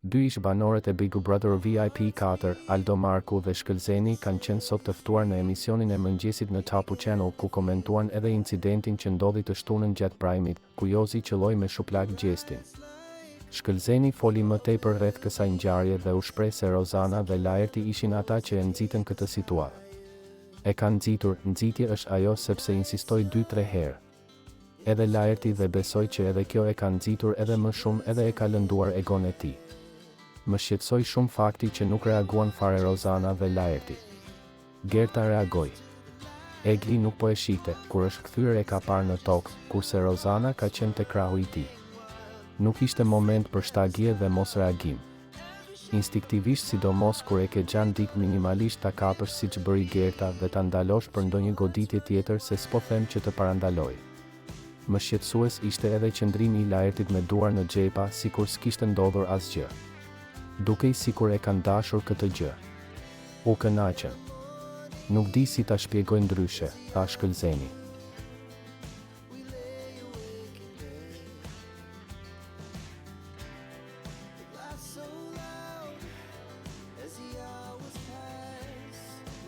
Dy ish banorët e Big Brother VIP 4, Aldo Marku dhe Shkëlzeni, kanë qenë sot të ftuar në emisionin e mëngjesit në Tapu Channel, ku komentuan edhe incidentin që ndodhi të shtunën gjatë prajmit, ku Jozi qelloi me shuplak Gjestin. Shkëlzeni foli më tepër rreth kësaj ngjarje dhe u shpreh se Rozana dhe Laerti ishin ata që e nxitën këtë situatë. E kanë nxitur, nxitje është ajo sepse insistoi 2-3 herë. Edhe Laerti dhe besoj që edhe kjo e ka nxitur edhe më shumë edhe e ka lënduar egon e tij. Më shqetësoi shumë fakti që nuk reaguan fare Rozana dhe Laerti. Gerta reagoi. Egli nuk po e shite, kur është kthyer e ka parë në tokë, kurse Rozana ka qenë te krahu i tij. Nuk ishte moment për shtagje dhe mos reagim. Instiktivisht, sidomos kur e ke gjan dik, minimalisht ta kapësh siç bëri Gerta dhe ta ndalosh për ndonjë goditje tjetër, se s'po them që të parandaloj. Më shqetësues ishte edhe qëndrimi i Laertit me duar në xhepa, sikur s'kishte ndodhur asgjë. Dukej sikur e kanë dashur këtë gjë. U kënaqën. Nuk di si ta shpjegoj ndryshe, tha Shkëlzeni.